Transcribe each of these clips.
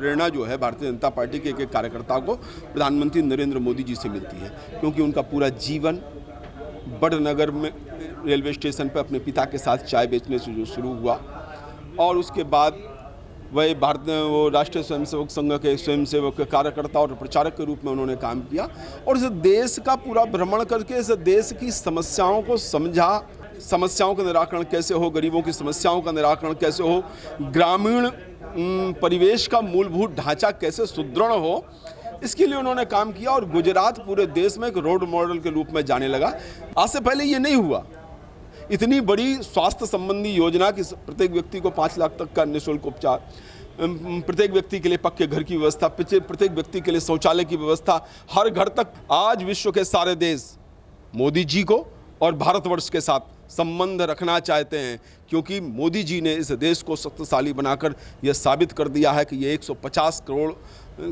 प्रेरणा जो है भारतीय जनता पार्टी के एक कार्यकर्ता को प्रधानमंत्री नरेंद्र मोदी जी से मिलती है, क्योंकि उनका पूरा जीवन बड़नगर में रेलवे स्टेशन पर अपने पिता के साथ चाय बेचने से जो शुरू हुआ और उसके बाद वह वो राष्ट्रीय स्वयंसेवक संघ के स्वयंसेवक कार्यकर्ता और प्रचारक के रूप में उन्होंने काम किया और इस देश का पूरा भ्रमण करके इस देश की समस्याओं को समझा, समस्याओं का निराकरण कैसे हो, गरीबों की समस्याओं का निराकरण कैसे हो, ग्रामीण परिवेश का मूलभूत ढांचा कैसे सुदृढ़ हो, इसके लिए उन्होंने काम किया और गुजरात पूरे देश में एक रोल मॉडल के रूप में जाने लगा। आज से पहले ये नहीं हुआ। इतनी बड़ी स्वास्थ्य संबंधी योजना कि प्रत्येक व्यक्ति को 5 लाख तक का निःशुल्क उपचार, प्रत्येक व्यक्ति के लिए पक्के घर की व्यवस्था, प्रत्येक व्यक्ति के लिए शौचालय की व्यवस्था, हर घर तक। आज विश्व के सारे देश मोदी जी को और भारतवर्ष के साथ संबंध रखना चाहते हैं, क्योंकि मोदी जी ने इस देश को शक्तिशाली बनाकर यह साबित कर दिया है कि ये 150 करोड़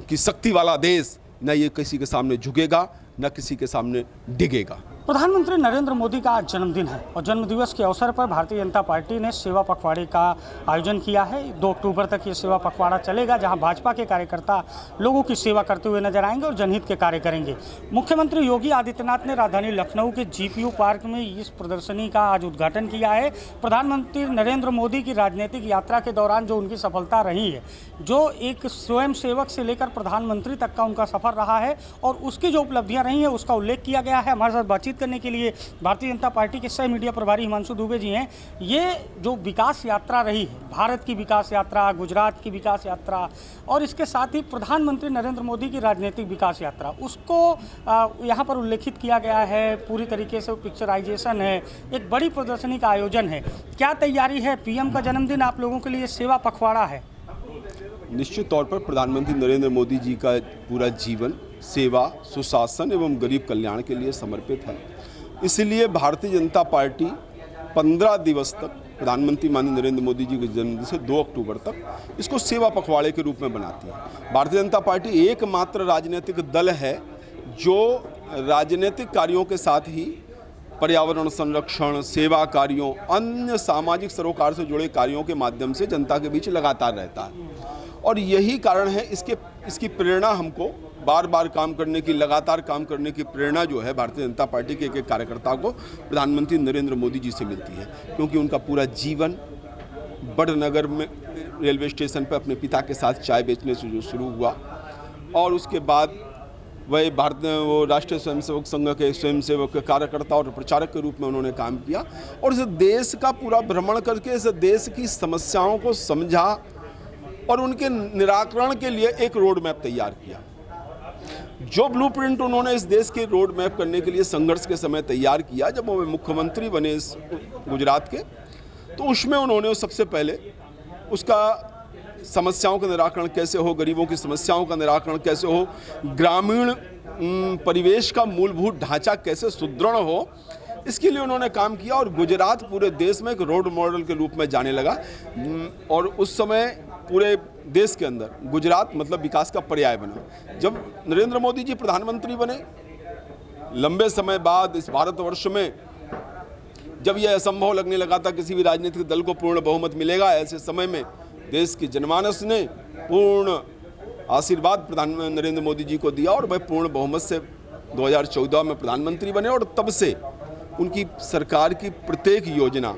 की शक्ति वाला देश न ये किसी के सामने झुकेगा न किसी के सामने डिगेगा। प्रधानमंत्री नरेंद्र मोदी का आज जन्मदिन है और जन्मदिवस के अवसर पर भारतीय जनता पार्टी ने सेवा पखवाड़े का आयोजन किया है। 2 अक्टूबर तक ये सेवा पखवाड़ा चलेगा, जहां भाजपा के कार्यकर्ता लोगों की सेवा करते हुए नजर आएंगे और जनहित के कार्य करेंगे। मुख्यमंत्री योगी आदित्यनाथ ने राजधानी लखनऊ के GPU पार्क में इस प्रदर्शनी का आज उद्घाटन किया है। प्रधानमंत्री नरेंद्र मोदी की राजनीतिक यात्रा के दौरान जो उनकी सफलता रही है, जो एक स्वयं सेवक से लेकर प्रधानमंत्री तक का उनका सफर रहा है और उसकी जो उपलब्धियां रही हैं उसका उल्लेख किया गया है। हमारे साथ बातचीत करने के लिए भारतीय जनता पार्टी के सह मीडिया प्रभारी हिमांशु दुबे जी हैं। ये जो विकास यात्रा रही है, भारत की विकास यात्रा, गुजरात की विकास यात्रा और इसके साथ ही प्रधानमंत्री नरेंद्र मोदी की राजनीतिक विकास यात्रा, उसको यहाँ पर उल्लेखित किया गया है। पूरी तरीके से पिक्चराइजेशन है, एक बड़ी प्रदर्शनी का आयोजन है। क्या तैयारी है? PM का जन्मदिन आप लोगों के लिए सेवा पखवाड़ा है। निश्चित तौर पर प्रधानमंत्री नरेंद्र मोदी जी का पूरा जीवन सेवा, सुशासन एवं गरीब कल्याण के लिए समर्पित है। इसलिए भारतीय जनता पार्टी 15 दिवस तक प्रधानमंत्री माननीय नरेंद्र मोदी जी के जन्मदिन से 2 अक्टूबर तक इसको सेवा पखवाड़े के रूप में बनाती है। भारतीय जनता पार्टी एकमात्र राजनीतिक दल है जो राजनीतिक कार्यों के साथ ही पर्यावरण संरक्षण, सेवा कार्यों, अन्य सामाजिक सरोकार से जुड़े कार्यों के माध्यम से जनता के बीच लगातार रहता है और यही कारण है इसकी प्रेरणा हमको बार बार काम करने की, लगातार काम करने की प्रेरणा जो है भारतीय जनता पार्टी के एक कार्यकर्ता को प्रधानमंत्री नरेंद्र मोदी जी से मिलती है, क्योंकि उनका पूरा जीवन बड़नगर में रेलवे स्टेशन पर अपने पिता के साथ चाय बेचने से जो शुरू हुआ और उसके बाद वह वो राष्ट्रीय स्वयंसेवक संघ के स्वयंसेवक कार्यकर्ता और प्रचारक के रूप में उन्होंने काम किया और इस देश का पूरा भ्रमण करके इस देश की समस्याओं को समझा और उनके निराकरण के लिए एक रोड मैप तैयार किया। जो ब्लूप्रिंट उन्होंने इस देश के रोड मैप करने के लिए संघर्ष के समय तैयार किया, जब वो मुख्यमंत्री बने इस गुजरात के, तो उसमें उन्होंने सबसे पहले उसका समस्याओं का निराकरण कैसे हो, गरीबों की समस्याओं का निराकरण कैसे हो, ग्रामीण परिवेश का मूलभूत ढांचा कैसे सुदृढ़ हो, इसके लिए उन्होंने काम किया और गुजरात पूरे देश में एक रोल मॉडल के रूप में जाने लगा। और उस समय पूरे देश के अंदर गुजरात मतलब विकास का पर्याय बना। जब नरेंद्र मोदी जी प्रधानमंत्री बने, लंबे समय बाद इस भारतवर्ष में जब यह असंभव लगने लगा था किसी भी राजनीतिक दल को पूर्ण बहुमत मिलेगा, ऐसे समय में देश की जनमानस ने पूर्ण आशीर्वाद प्रधानमंत्री नरेंद्र मोदी जी को दिया और वह पूर्ण बहुमत से 2014 में प्रधानमंत्री बने और तब से उनकी सरकार की प्रत्येक योजना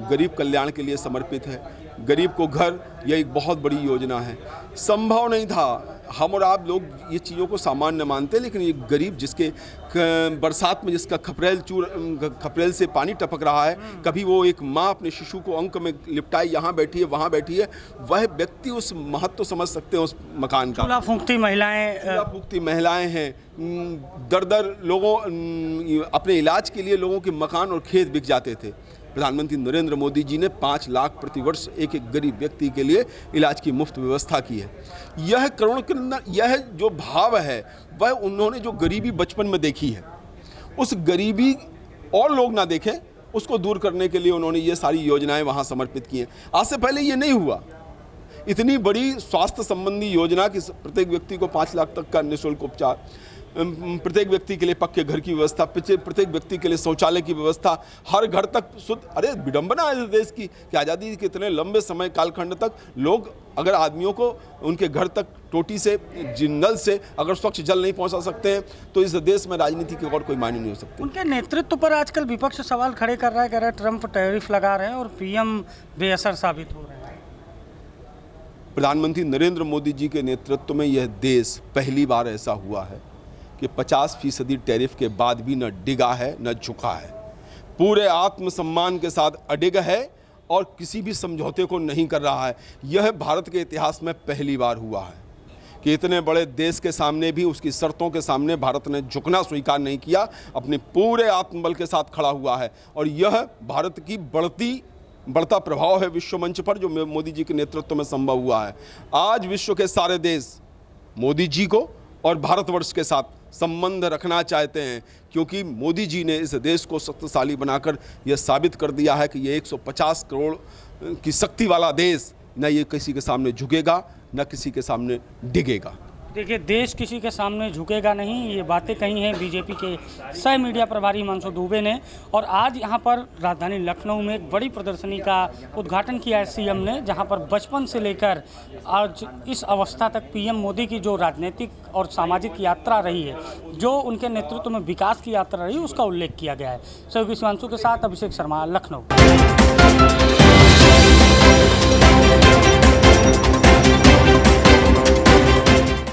गरीब कल्याण के लिए समर्पित है। गरीब को घर, यह एक बहुत बड़ी योजना है। संभव नहीं था, हम और आप लोग ये चीज़ों को सामान्य मानते, लेकिन ये गरीब जिसके बरसात में जिसका खपरेल से पानी टपक रहा है, कभी वो एक माँ अपने शिशु को अंक में लिपटाए यहाँ बैठी है वहाँ बैठी है, वह व्यक्ति उस महत्व समझ सकते हैं उस मकान का। चूल्हा फूंकती महिलाएं हैं, दर लोगों अपने इलाज के लिए लोगों के मकान और खेत बिक जाते थे। प्रधानमंत्री नरेंद्र मोदी जी ने 5 लाख प्रतिवर्ष एक गरीब व्यक्ति के लिए इलाज की मुफ्त व्यवस्था की है। यह करुण के अंदर यह जो भाव है वह उन्होंने जो गरीबी बचपन में देखी है, उस गरीबी और लोग ना देखें, उसको दूर करने के लिए उन्होंने ये सारी योजनाएं वहाँ समर्पित की हैं। आज से पहले ये नहीं हुआ। इतनी बड़ी स्वास्थ्य संबंधी योजना कि प्रत्येक व्यक्ति को 5 लाख तक का निःशुल्क उपचार, प्रत्येक व्यक्ति के लिए पक्के घर की व्यवस्था, प्रत्येक व्यक्ति के लिए शौचालय की व्यवस्था, हर घर तक शुद्ध। अरे विडंबना है इस देश की कि आज़ादी के इतने लंबे समय कालखंड तक लोग अगर आदमियों को उनके घर तक टोटी से नल से अगर स्वच्छ जल नहीं पहुंचा सकते हैं तो इस देश में राजनीति की और कोई मायने नहीं हो सकती। उनके नेतृत्व पर आजकल विपक्ष सवाल खड़े कर रहा है, कह रहा है ट्रंप टैरिफ लगा रहे हैं और पीएम बेअसर साबित हो रहे हैं। प्रधानमंत्री नरेंद्र मोदी जी के नेतृत्व में यह देश पहली बार ऐसा हुआ है कि 50% टैरिफ के बाद भी न डिगा है न झुका है, पूरे आत्मसम्मान के साथ अडिग है और किसी भी समझौते को नहीं कर रहा है। यह भारत के इतिहास में पहली बार हुआ है कि इतने बड़े देश के सामने भी उसकी शर्तों के सामने भारत ने झुकना स्वीकार नहीं किया, अपने पूरे आत्मबल के साथ खड़ा हुआ है। और यह भारत की बढ़ता प्रभाव है विश्व मंच पर जो मोदी जी के नेतृत्व में संभव हुआ है। आज विश्व के सारे देश मोदी जी को और भारतवर्ष के साथ संबंध रखना चाहते हैं क्योंकि मोदी जी ने इस देश को शक्तिशाली बनाकर यह साबित कर दिया है कि ये 150 करोड़ की शक्ति वाला देश न ये किसी के सामने झुकेगा न किसी के सामने डिगेगा। देखिए, देश किसी के सामने झुकेगा नहीं, ये बातें कही हैं बीजेपी के सह मीडिया प्रभारी हिमांशु दुबे ने। और आज यहाँ पर राजधानी लखनऊ में एक बड़ी प्रदर्शनी का उद्घाटन किया है सीएम ने, जहाँ पर बचपन से लेकर आज इस अवस्था तक पीएम मोदी की जो राजनीतिक और सामाजिक यात्रा रही है, जो उनके नेतृत्व में विकास की यात्रा रही है, उसका उल्लेख किया गया है। सहयोगी हिमांशु के साथ अभिषेक शर्मा, लखनऊ।